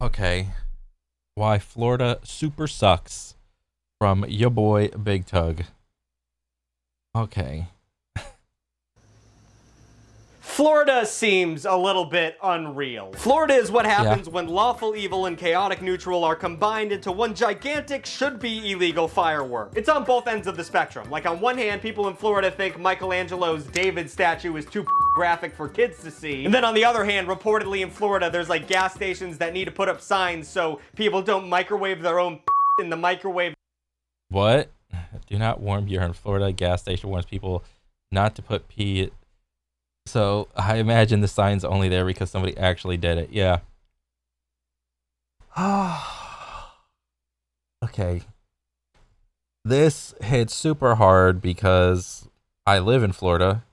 Okay. Why Florida super sucks from your boy Big Tug. Okay. Florida seems a little bit unreal. Florida is what happens Yeah. when lawful evil and chaotic neutral are combined into one gigantic, should-be illegal firework. It's on both ends of the spectrum. Like, on one hand, people in Florida think Michelangelo's David statue is too graphic for kids to see. And then on the other hand, reportedly in Florida, there's like gas stations that need to put up signs so people don't microwave their own in the microwave. What? Do not warm beer in Florida. Gas station warns people not to put pee. So I imagine the sign's only there because somebody actually did it. Yeah. Okay. This hits super hard because I live in Florida,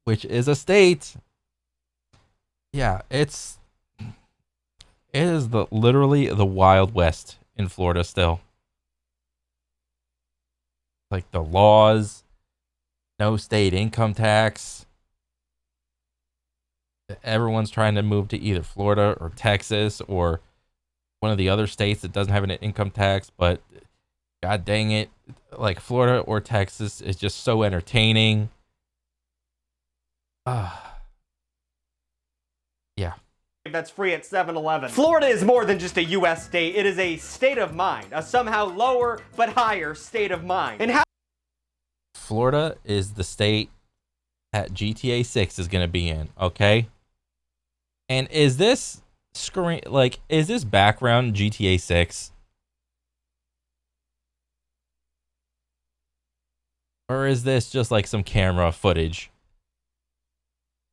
which is a state. Yeah, it is literally the Wild West in Florida still. Like the laws, no state income tax. Everyone's trying to move to either Florida or Texas or one of the other states that doesn't have an income tax, but god dang it, like Florida or Texas is just so entertaining. Yeah. That's free at 7-Eleven. Florida is more than just a US state. It is a state of mind, a somehow lower but higher state of mind. And how Florida is the state that GTA 6 is going to be in, okay? And is this is this background GTA 6? Or is this just like some camera footage?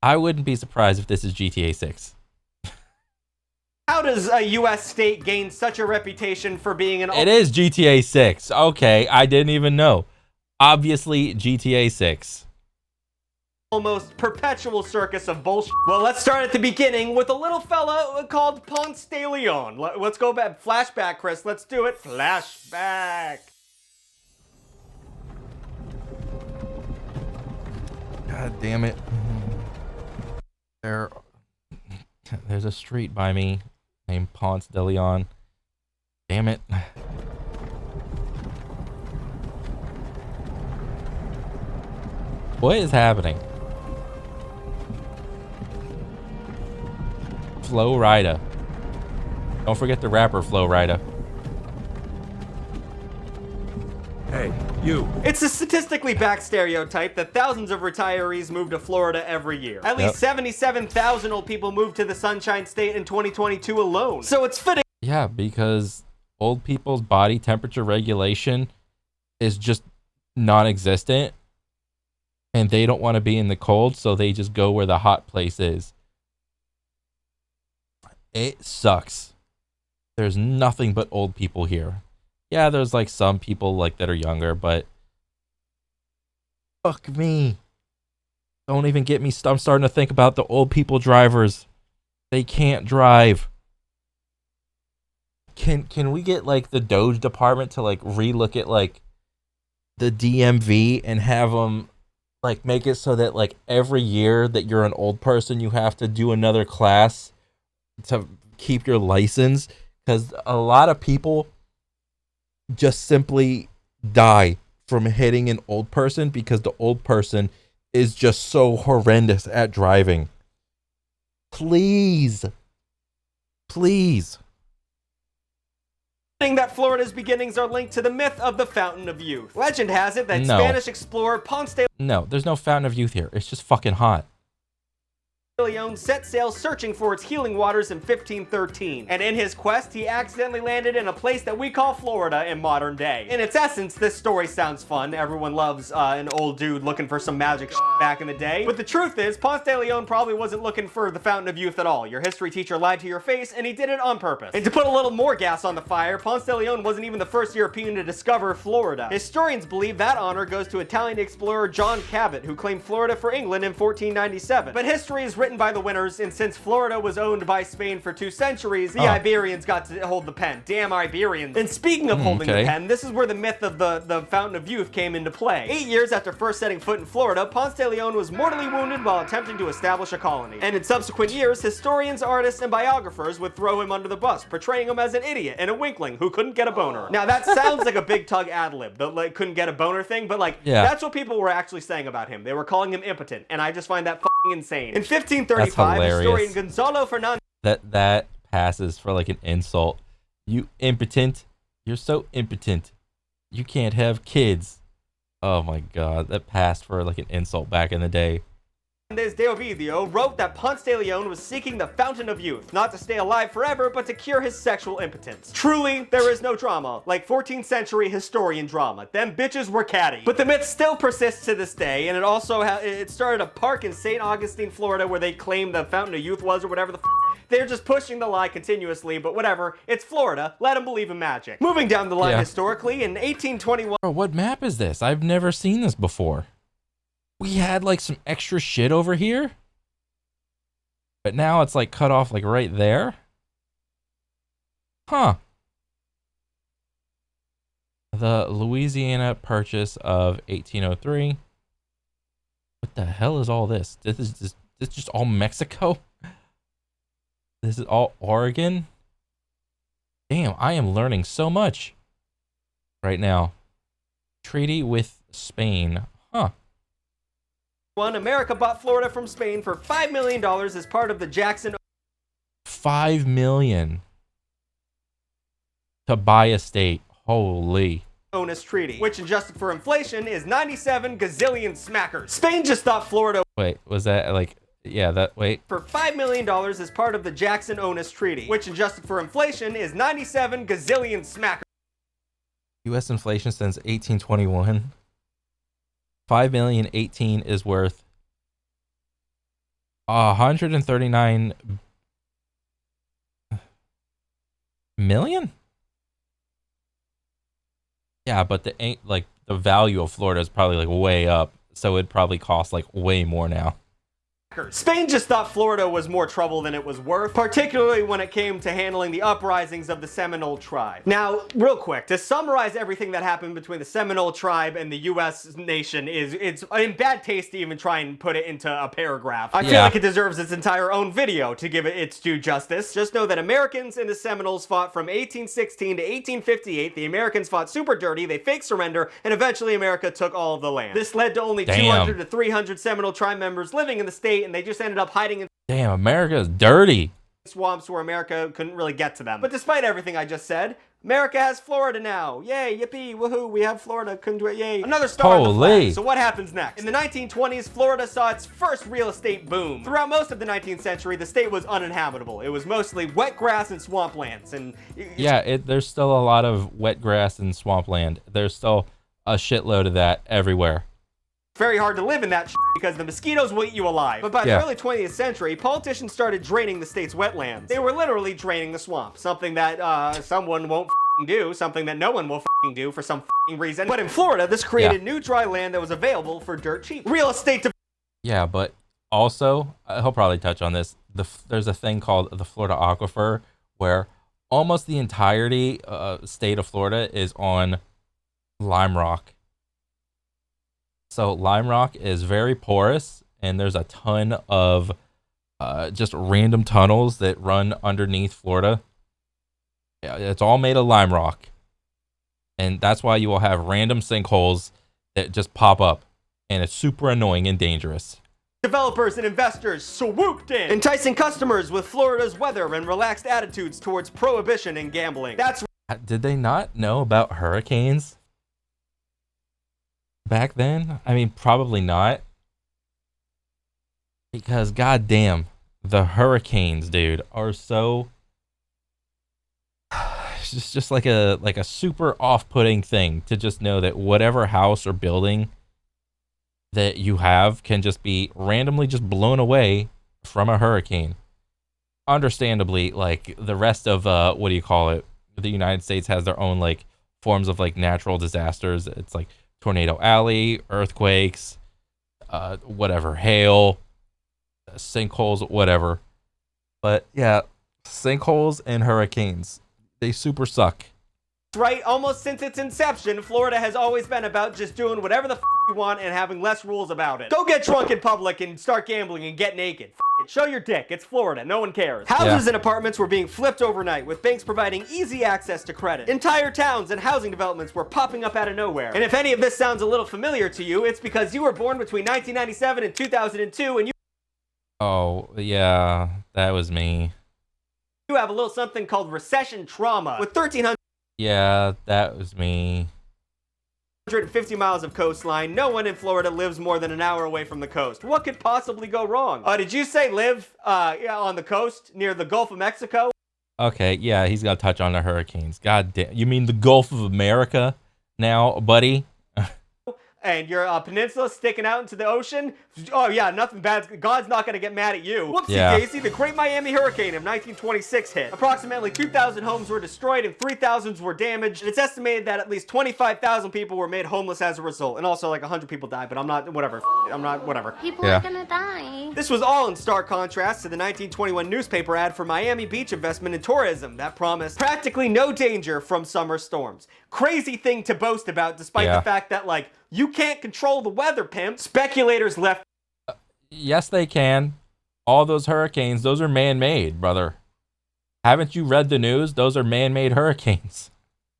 I wouldn't be surprised if this is GTA 6. How does a US state gain such a reputation for being an... It is GTA 6. Okay, I didn't even know. Obviously, GTA 6. Almost perpetual circus of bullshit. Well, let's start at the beginning with a little fella called Ponce de Leon. Let's go back. Flashback, Chris. Let's do it. Flashback. God damn it. There's a street by me named Ponce de Leon. Damn it. What is happening? Flo Rida. Don't forget the rapper Flo Rida. Hey, you. It's a statistically backed stereotype that thousands of retirees move to Florida every year. At least 77,000 old people moved to the Sunshine State in 2022 alone. So it's fitting. Yeah, because old people's body temperature regulation is just non-existent. And they don't want to be in the cold, so they just go where the hot place is. It sucks. There's nothing but old people here. Yeah, there's like some people like that are younger, but fuck me. Don't even get me. I'm starting to think about the old people drivers. They can't drive. Can we get like the Doge department to like relook at like the DMV and have them like make it so that like every year that you're an old person you have to do another class to keep your license, because a lot of people just simply die from hitting an old person because the old person is just so horrendous at driving. Please That Florida's beginnings are linked to the myth of the Fountain of Youth. Legend has it that No. Spanish explorer Ponce de No, there's no Fountain of Youth here. It's just fucking hot. Leon set sail searching for its healing waters in 1513, and in his quest he accidentally landed in a place that we call Florida in modern day. In its essence, this story sounds fun. Everyone loves an old dude looking for some magic back in the day. But the truth is, Ponce de Leon probably wasn't looking for the Fountain of Youth at all. Your history teacher lied to your face, and he did it on purpose. And to put a little more gas on the fire, Ponce de Leon wasn't even the first European to discover Florida. Historians believe that honor goes to Italian explorer John Cabot, who claimed Florida for England in 1497. But history is written written by the winners, and since Florida was owned by Spain for 2 centuries, the Iberians got to hold the pen. Damn Iberians. And speaking of holding the pen, this is where the myth of the Fountain of Youth came into play. 8 years after first setting foot in Florida, Ponce de Leon was mortally wounded while attempting to establish a colony. And in subsequent years, historians, artists, and biographers would throw him under the bus, portraying him as an idiot and a winkling who couldn't get a boner. Now that sounds like a big tug ad-lib, the like couldn't get a boner thing, but like that's what people were actually saying about him. They were calling him impotent, and I just find that f***ing insane. In 1535, historian Gonzalo Fernandez that passes for like an insult. You impotent. You're so impotent. You can't have kids. Oh my god, that passed for like an insult back in the day. de Ovidio wrote that Ponce de Leon was seeking the Fountain of Youth, not to stay alive forever, but to cure his sexual impotence. Truly, there is no drama, like 14th century historian drama. Them bitches were catty. But the myth still persists to this day, and it started a park in St. Augustine, Florida, where they claim the Fountain of Youth was, or whatever the f***. They're just pushing the lie continuously, but whatever. It's Florida. Let them believe in magic. Moving down the line historically, in 1821... Bro, what map is this? I've never seen this before. We had like some extra shit over here, but now it's like cut off like right there. Huh. The Louisiana Purchase of 1803. What the hell is all this? This is just all Mexico? This is all Oregon? Damn, I am learning so much right now. Treaty with Spain. Huh. America bought Florida from Spain for $5 million as part of the Jackson... $5 million to buy a state. Holy. Onus Treaty, which adjusted for inflation is 97 gazillion smackers. Spain just thought Florida... Wait, was that like... Yeah, that... Wait. For $5 million as part of the Jackson Onus Treaty, which adjusted for inflation is 97 gazillion smackers. U.S. inflation since 1821. 5,018 is worth 139 million. Yeah, but the value of Florida is probably like way up, so it'd probably cost like way more now. Spain just thought Florida was more trouble than it was worth, particularly when it came to handling the uprisings of the Seminole tribe. Now, real quick, to summarize everything that happened between the Seminole tribe and the U.S. nation it's in bad taste to even try and put it into a paragraph. I feel like it deserves its entire own video to give it its due justice. Just know that Americans and the Seminoles fought from 1816 to 1858. The Americans fought super dirty, they faked surrender, and eventually America took all of the land. This led to only 200 to 300 Seminole tribe members living in the state, and they just ended up hiding in... Damn, America's dirty. ...swamps where America couldn't really get to them. But despite everything I just said, America has Florida now. Yay, yippee, woohoo, we have Florida, couldn't do it, yay. Another star on the flag. So what happens next? In the 1920s, Florida saw its first real estate boom. Throughout most of the 19th century, the state was uninhabitable. It was mostly wet grass and swamplands. And yeah, there's still a lot of wet grass and swampland. There's still a shitload of that everywhere. Very hard to live in that because the mosquitoes will eat you alive. But by the early 20th century, politicians started draining the state's wetlands. They were literally draining the swamp, something that someone won't do, something that no one will do for some reason. But in Florida, this created new dry land that was available for dirt cheap. Real estate to... Yeah, but also, he'll probably touch on this, there's a thing called the Florida Aquifer, where almost the entirety state of Florida is on lime rock. So lime rock is very porous, and there's a ton of just random tunnels that run underneath Florida. Yeah, it's all made of lime rock, and that's why you will have random sinkholes that just pop up, and it's super annoying and dangerous. Developers and investors swooped in, enticing customers with Florida's weather and relaxed attitudes towards prohibition and gambling. Did they not know about hurricanes back then? I mean, probably not, because goddamn, the hurricanes, dude, are so it's just like a super off-putting thing to just know that whatever house or building that you have can just be randomly just blown away from a hurricane. Understandably, like the rest of what do you call it, the United States has their own like forms of like natural disasters. It's like Tornado Alley, earthquakes, whatever, hail, sinkholes, whatever. But yeah, sinkholes and hurricanes, they super suck. Right, almost since its inception, Florida has always been about just doing whatever the you want and having less rules about it. Go get drunk in public and start gambling and get naked. It. Show your dick. It's Florida. No one cares. Houses and apartments were being flipped overnight, with banks providing easy access to credit. Entire towns and housing developments were popping up out of nowhere. And if any of this sounds a little familiar to you, it's because you were born between 1997 and 2002, and you Oh, yeah, that was me. You have a little something called recession trauma. With 1,300 Yeah, that was me. 150 miles of coastline, no one in Florida lives more than an hour away from the coast. What could possibly go wrong? Did you say live on the coast near the Gulf of Mexico? Okay, yeah, he's got to touch on the hurricanes. God damn. You mean the Gulf of America now, buddy? And your peninsula sticking out into the ocean? Oh yeah, nothing bad. God's not gonna get mad at you. Whoopsie daisy, the Great Miami Hurricane of 1926 hit. Approximately 2,000 homes were destroyed and 3,000 were damaged. And it's estimated that at least 25,000 people were made homeless as a result. And also like 100 people died, but I'm not, whatever. People are gonna die. This was all in stark contrast to the 1921 newspaper ad for Miami Beach investment in tourism that promised practically no danger from summer storms. Crazy thing to boast about, despite the fact that, like, you can't control the weather, pimp. Speculators left. Yes, they can. All those hurricanes, those are man-made, brother. Haven't you read the news? Those are man-made hurricanes.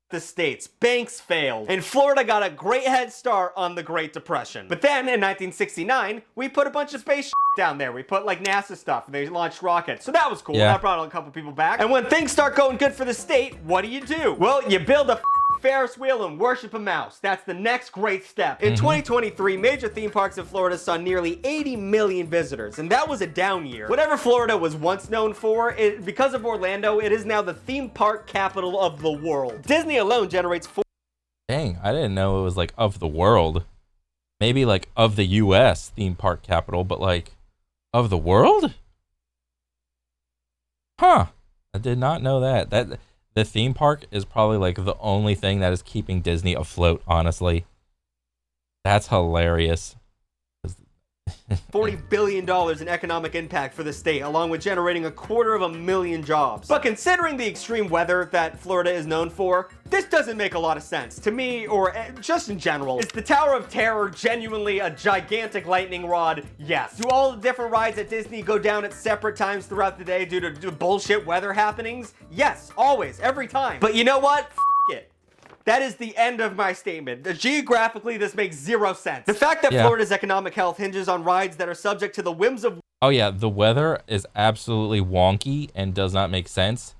The states, banks failed, and Florida got a great head start on the Great Depression. But then in 1969, we put a bunch of space down there. We put like NASA stuff, and they launched rockets. So that was cool. That brought a couple people back. And when things start going good for the state, what do? Well, you build a Ferris wheel and worship a mouse. That's the next great step. In 2023, major theme parks in Florida saw nearly 80 million visitors, and that was a down year. Whatever Florida was once known for, because of Orlando, it is now the theme park capital of the world. Disney alone generates Dang, I didn't know it was like of the world. Maybe like of the US theme park capital, but like of the world? Huh. I did not know that. The theme park is probably like the only thing that is keeping Disney afloat, honestly. That's hilarious. $40 billion in economic impact for the state, along with generating 250,000 jobs. But considering the extreme weather that Florida is known for, this doesn't make a lot of sense to me, or just in general. Is the Tower of Terror genuinely a gigantic lightning rod? Yes. Do all the different rides at Disney go down at separate times throughout the day due to bullshit weather happenings? Yes, always, every time. But you know what? F it. That is the end of my statement. Geographically, this makes zero sense. The fact that Florida's economic health hinges on rides that are subject to the whims of... Oh yeah, the weather is absolutely wonky and does not make sense.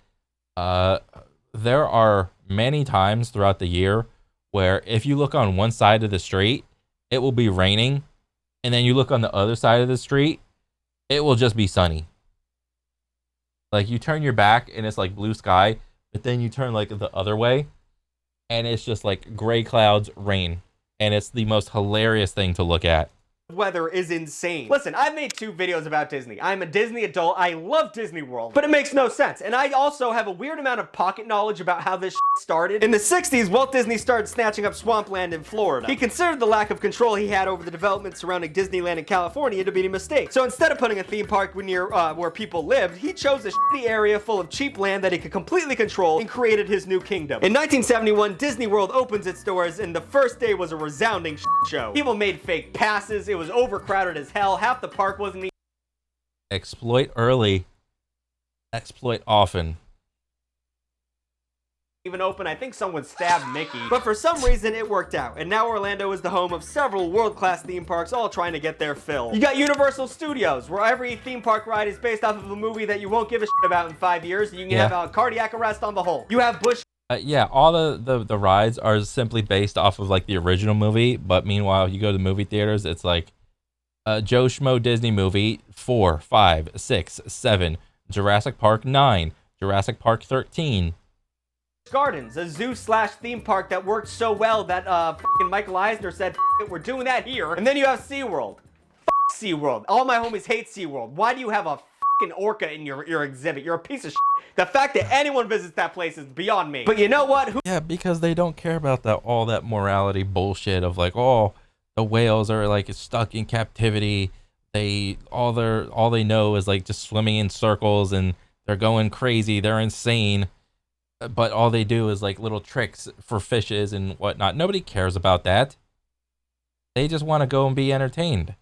There are many times throughout the year where if you look on one side of the street, it will be raining, and then you look on the other side of the street, it will just be sunny. Like you turn your back and it's like blue sky, but then you turn like the other way, and it's just like gray clouds, rain. And it's the most hilarious thing to look at. Weather is insane. Listen, I've made 2 videos about Disney. I'm a Disney adult. I love Disney World, but it makes no sense. And I also have a weird amount of pocket knowledge about how this started. In the 60s, Walt Disney started snatching up swampland in Florida. He considered the lack of control he had over the development surrounding Disneyland in California to be a mistake. So instead of putting a theme park near where people lived, he chose a shitty area full of cheap land that he could completely control and created his new kingdom. In 1971, Disney World opens its doors, and the first day was a resounding show. People made fake passes. It was overcrowded as hell. Half the park wasn't Exploit early, exploit often. even open. I think someone stabbed Mickey. But for some reason, it worked out. And now Orlando is the home of several world-class theme parks, all trying to get their fill. You got Universal Studios, where every theme park ride is based off of a movie that you won't give a shit about in 5 years. You can have a cardiac arrest on the whole. You have Busch. Yeah, all the rides are simply based off of like the original movie, but meanwhile, you go to the movie theaters, it's like Joe Schmo Disney movie 4, 5, 6, 7, Jurassic Park 9, Jurassic Park 13. Gardens, a zoo/theme park that worked so well that fucking Michael Eisner said, F it, we're doing that here. And then you have SeaWorld. F SeaWorld. All my homies hate SeaWorld. Why do you have a fucking orca in your exhibit? You're a piece of shit. The fact that anyone visits that place is beyond me. But you know what? Yeah, because they don't care about all that morality bullshit of like, oh, the whales are like stuck in captivity. all they know is like just swimming in circles, and they're going crazy. They're insane. But all they do is like little tricks for fishes and whatnot. Nobody cares about that. They just want to go and be entertained.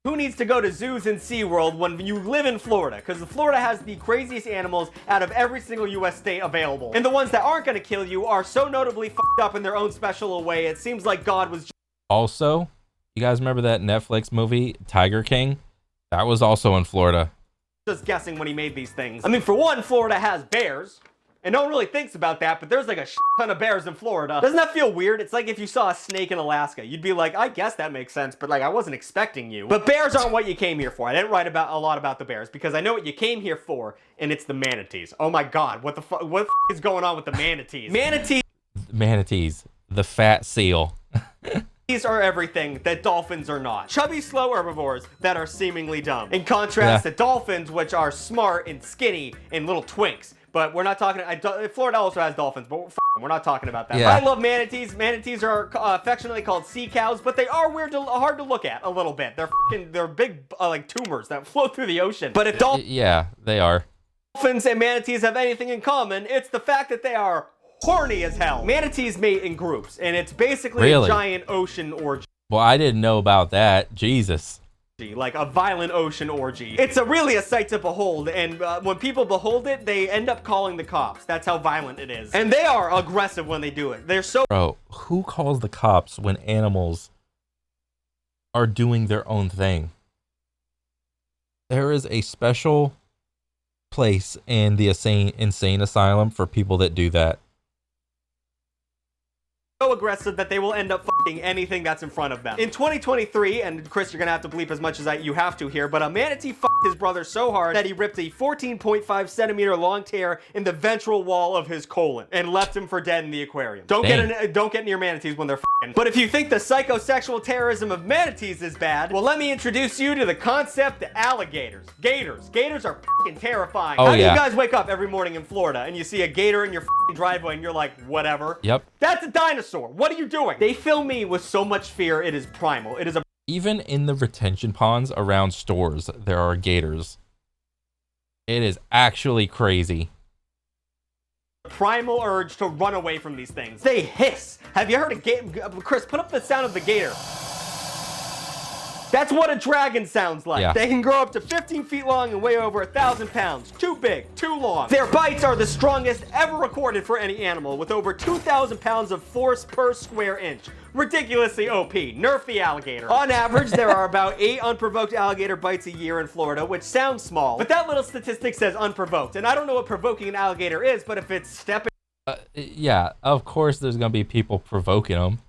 Who needs to go to zoos and SeaWorld when you live in Florida? Because Florida has the craziest animals out of every single U.S. state available. And the ones that aren't going to kill you are so notably fucked up in their own special way, it seems like God was... Also, you guys remember that Netflix movie, Tiger King? That was also in Florida. Just guessing when he made these things. I mean, for one, Florida has bears. And no one really thinks about that, but there's like a shit ton of bears in Florida. Doesn't that feel weird? It's like if you saw a snake in Alaska. You'd be like, I guess that makes sense, but like I wasn't expecting you. But bears aren't what you came here for. I didn't write a lot about the bears because I know what you came here for, and it's the manatees. Oh my god, what the fuck is going on with the manatees? Manatees, the fat seal. These are everything that dolphins are not. Chubby, slow herbivores that are seemingly dumb. In contrast to dolphins, which are smart and skinny and little twinks. But we're not talking... Florida also has dolphins, but we're not talking about that. Yeah. I love manatees. Manatees are affectionately called sea cows, but they are hard to look at a little bit. They're big like tumors that float through the ocean. But if yeah, they are. Dolphins and manatees have anything in common, it's the fact that they are horny as hell. Manatees mate in groups, and it's basically a giant ocean orgy. Well, I didn't know about that. Jesus. Like a violent ocean orgy. It's really a sight to behold, and when people behold it, they end up calling the cops. That's how violent it is. And they are aggressive when they do it. They're so... Bro, who calls the cops when animals are doing their own thing? There is a special place in the insane asylum for people that do that. So aggressive that they will end up fucking anything that's in front of them. In 2023, and Chris, you're gonna have to bleep as much as you have to here, but a manatee fucked his brother so hard that he ripped a 14.5 centimeter long tear in the ventral wall of his colon and left him for dead in the aquarium. Don't get near manatees when they're fucking. But if you think the psychosexual terrorism of manatees is bad, well, let me introduce you to the concept of alligators. Gators are fucking terrifying. How do you guys wake up every morning in Florida and you see a gator in your fucking driveway and you're like, whatever? Yep. That's a dinosaur. What are you doing? They fill me with so much fear, it is primal. It is a... Even in the retention ponds around stores, there are gators. It is actually crazy. Primal urge to run away from these things. They hiss. Have you heard a gator? Chris, put up the sound of the gator. That's what a dragon sounds like. Yeah. They can grow up to 15 feet long and weigh over 1,000 pounds. Too big, too long. Their bites are the strongest ever recorded for any animal, with over 2,000 pounds of force per square inch. Ridiculously OP. Nerf the alligator. On average, there are about 8 unprovoked alligator bites a year in Florida, which sounds small, but that little statistic says unprovoked, and I don't know what provoking an alligator is, but if it's stepping... yeah, of course there's gonna be people provoking them.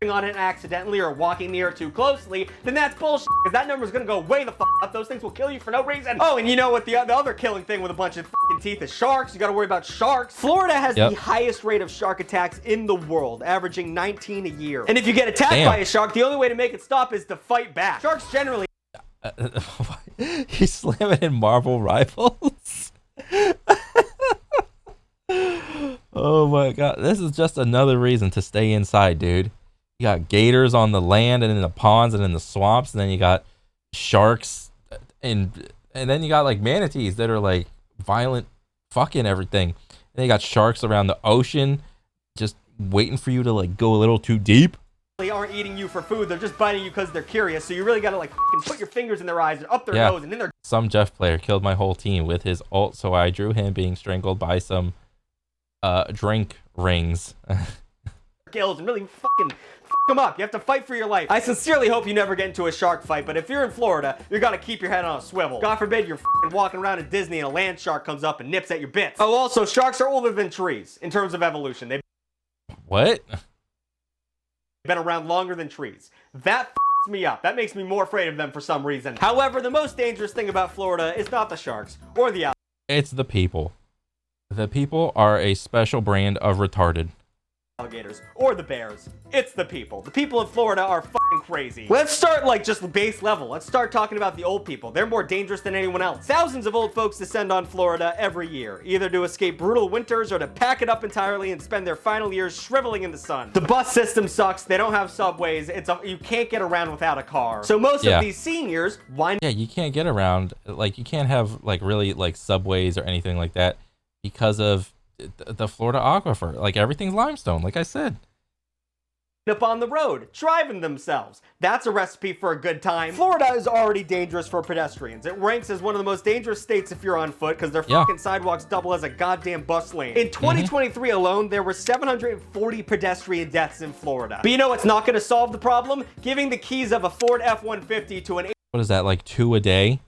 On it accidentally or walking near it too closely, then that's bullshit, because that number's gonna go way the fuck up. Those things will kill you for no reason. Oh, and you know what the other killing thing with a bunch of fucking teeth is? Sharks. You gotta worry about sharks. Florida has the highest rate of shark attacks in the world, averaging 19 a year. And if you get attacked by a shark, the only way to make it stop is to fight back. Sharks generally... He's slamming in Marvel Rivals. Oh my god, this is just another reason to stay inside, dude. You got gators on the land and in the ponds and in the swamps, and then you got sharks and then you got like manatees that are like violent fucking everything. And then you got sharks around the ocean just waiting for you to like go a little too deep. They aren't eating you for food, they're just biting you because they're curious, so you really gotta like fucking put your fingers in their eyes and up their nose and in their... Some Jeff player killed my whole team with his ult, so I drew him being strangled by some drink rings. Gills and really fucking fuck them up. You have to fight for your life. I sincerely hope you never get into a shark fight, but if you're in Florida, you gotta keep your head on a swivel. God forbid you're fucking walking around at Disney and a land shark comes up and nips at your bits. Oh, also, sharks are older than trees in terms of evolution. They've been around longer than trees. That f***s me up. That makes me more afraid of them for some reason. However, the most dangerous thing about Florida is not the sharks or the alligators. It's the people. The people are a special brand of retarded. alligators or the bears. It's the people. The people of Florida are fucking crazy. Let's start like just base level. Let's start talking about the old people. They're more dangerous than anyone else. Thousands of old folks descend on Florida every year, either to escape brutal winters or to pack it up entirely and spend their final years shriveling in the sun. The bus system sucks. They don't have subways. You can't get around without a car. So most of these seniors wind you can't get around, like you can't have like really like subways or anything like that because of the Florida aquifer. Like everything's limestone, like I said. up on the road, driving themselves. That's a recipe for a good time. Florida is already dangerous for pedestrians. It ranks as one of the most dangerous states if you're on foot because their fucking sidewalks double as a goddamn bus lane. In 2023 alone, there were 740 pedestrian deaths in Florida. But you know what's not going to solve the problem? Giving the keys of a Ford F-150 to an What is that, like 2 a day?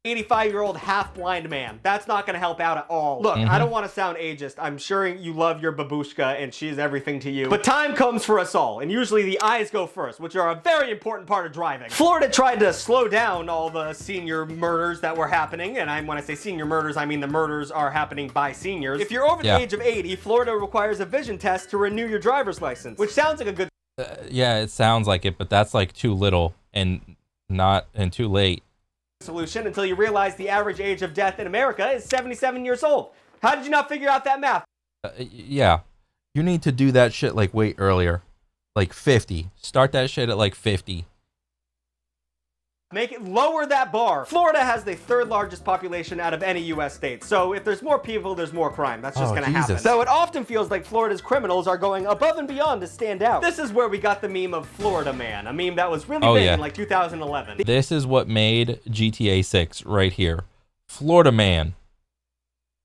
85-year-old half-blind man. That's not going to help out at all. Look, I don't want to sound ageist. I'm sure you love your babushka and she's everything to you. But time comes for us all, and usually the eyes go first, which are a very important part of driving. Florida tried to slow down all the senior murders that were happening, and when I say senior murders, I mean the murders are happening by seniors. If you're over the age of 80, Florida requires a vision test to renew your driver's license, which sounds like a good yeah, it sounds like it, but that's like too little and too late. Solution until you realize the average age of death in America is 77 years old. How did you not figure out that math? Yeah, you need to do that shit like way earlier, like 50. Start that shit at like 50. Make it lower that bar. Florida has the third largest population out of any U.S. state. So if there's more people, there's more crime. That's just gonna happen. So it often feels like Florida's criminals are going above and beyond to stand out. This is where we got the meme of Florida Man, a meme that was really big in like 2011. This is what made GTA 6 right here. Florida Man.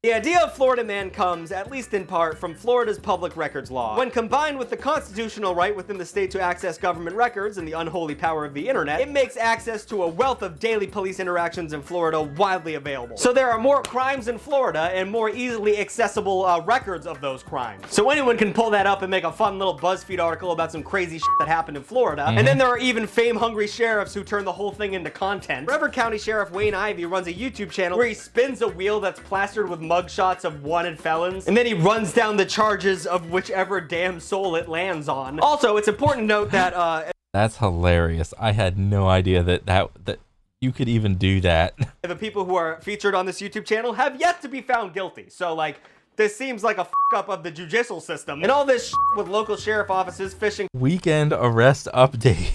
The idea of Florida Man comes, at least in part, from Florida's public records law. When combined with the constitutional right within the state to access government records and the unholy power of the internet, it makes access to a wealth of daily police interactions in Florida widely available. So there are more crimes in Florida and more easily accessible records of those crimes. So anyone can pull that up and make a fun little BuzzFeed article about some crazy shit that happened in Florida. And then there are even fame-hungry sheriffs who turn the whole thing into content. Brevard County Sheriff Wayne Ivey runs a YouTube channel where he spins a wheel that's plastered with mugshots of wanted felons, and then he runs down the charges of whichever damn soul it lands on. Also, it's important to note that that's hilarious. I had no idea that you could even do that. The people who are featured on this YouTube channel have yet to be found guilty. So like, this seems like a up of the judicial system, and all this with local sheriff offices fishing Weekend arrest update.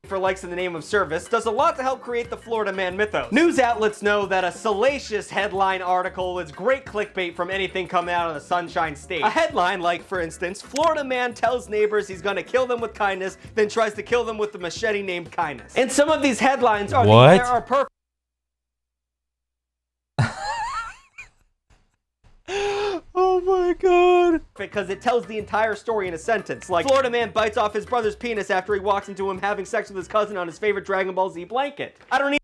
for likes in the name of service does a lot to help create the Florida Man mythos. News outlets know that a salacious headline article is great clickbait from anything coming out of the Sunshine State. A headline like, for instance, Florida man tells neighbors he's gonna kill them with kindness, then tries to kill them with the machete named kindness. And some of these headlines are perfect. Oh my god. Because it tells the entire story in a sentence. Like, Florida man bites off his brother's penis after he walks into him having sex with his cousin on his favorite Dragon Ball Z blanket. I don't need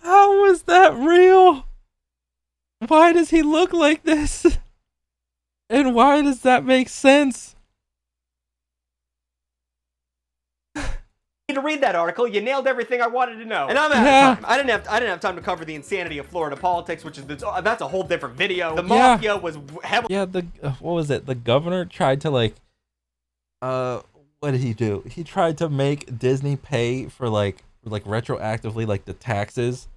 How was that real? Why does he look like this? And why does that make sense? to read that article. You nailed everything I wanted to know. And I'm out of time. I didn't have time to cover the insanity of Florida politics, which is that's a whole different video. The mafia was heavily what was it? The governor tried to like what did he do? He tried to make Disney pay for like retroactively like the taxes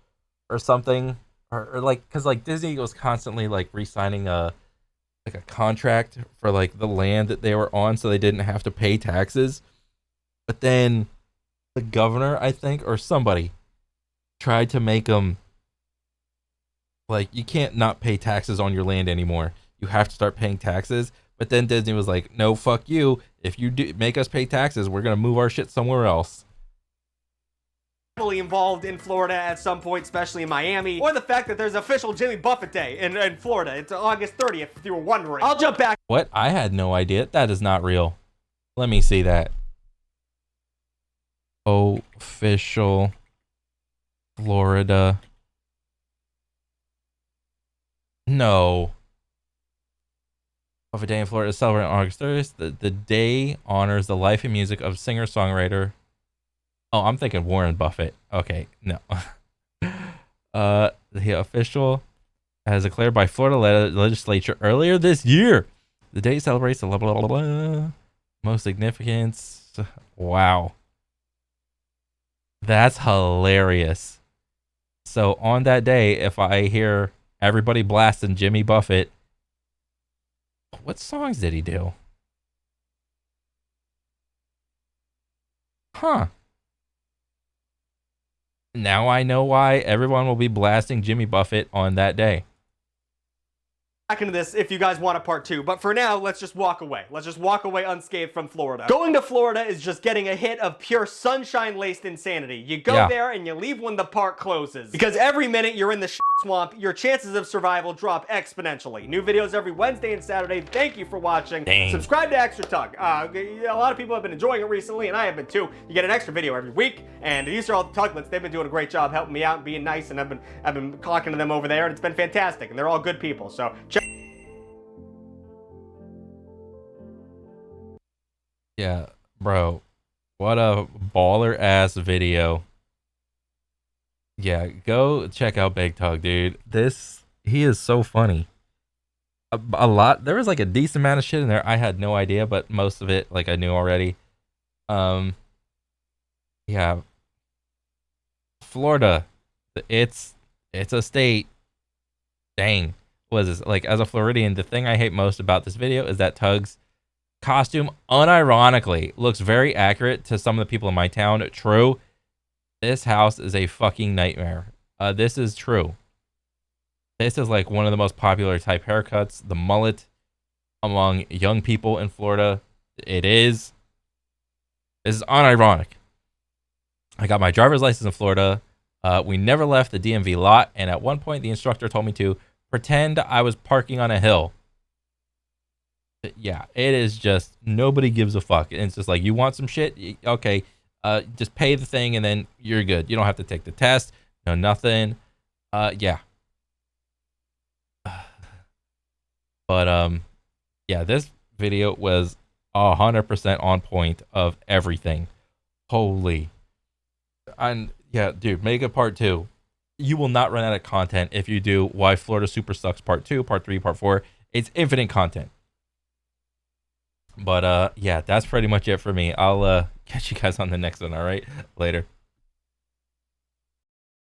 or something, or like, because like Disney was constantly like re-signing a contract for like the land that they were on so they didn't have to pay taxes. But then the governor, I think, or somebody tried to make them like, you can't not pay taxes on your land anymore. You have to start paying taxes. But then Disney was like, no, fuck you. If you do make us pay taxes, we're going to move our shit somewhere else. Involved in Florida at some point, especially in Miami, or the fact that there's official Jimmy Buffett Day in Florida. It's August 30th, if you were wondering. I'll jump back. What? I had no idea. That is not real. Let me see that. Official Florida. No. Buffett Day in Florida is celebrated on August 30th. The day honors the life and music of singer-songwriter. Oh, I'm thinking Warren Buffett. Okay, no. The official as declared by Florida legislature earlier this year. The day celebrates the blah, blah, blah, blah, most significance. Wow. That's hilarious. So on that day, if I hear everybody blasting Jimmy Buffett, what songs did he do? Huh. Now I know why everyone will be blasting Jimmy Buffett on that day. Back into this if you guys want a part 2, but for now, let's just walk away. Let's just walk away unscathed from Florida. Going to Florida is just getting a hit of pure sunshine-laced insanity. You go there and you leave when the park closes. Because every minute you're in the swamp, your chances of survival drop exponentially. New videos every Wednesday and Saturday. Thank you for watching. Dang. Subscribe to Extra Tug. A lot of people have been enjoying it recently, and I have been too. You get an extra video every week, and these are all the Tuglets. They've been doing a great job helping me out and being nice, and I've been talking to them over there, and it's been fantastic, and they're all good people. So check. Yeah, bro. What a baller ass video. Yeah, go check out Big Tug, dude. He is so funny. A lot, there was like a decent amount of shit in there. I had no idea, but most of it, like, I knew already. Yeah. Florida, it's a state. Dang. What is this? Like, as a Floridian, the thing I hate most about this video is that Tug's costume unironically looks very accurate to some of the people in my town. True, this house is a fucking nightmare. This is true. This is like one of the most popular type haircuts, the mullet, among young people in Florida. This is unironic. I got my driver's license in Florida. We never left the DMV lot, and at one point the instructor told me to pretend I was parking on a hill. Yeah, it is just, nobody gives a fuck. And it's just like, you want some shit? Okay, just pay the thing and then you're good. You don't have to take the test. No, nothing. Yeah. But, yeah, this video was 100% on point of everything. Holy. And, yeah, dude, make it part 2. You will not run out of content if you do Why Florida Super Sucks part 2, part 3, part 4. It's infinite content. But yeah, that's pretty much it for me. I'll catch you guys on the next one. All right, later.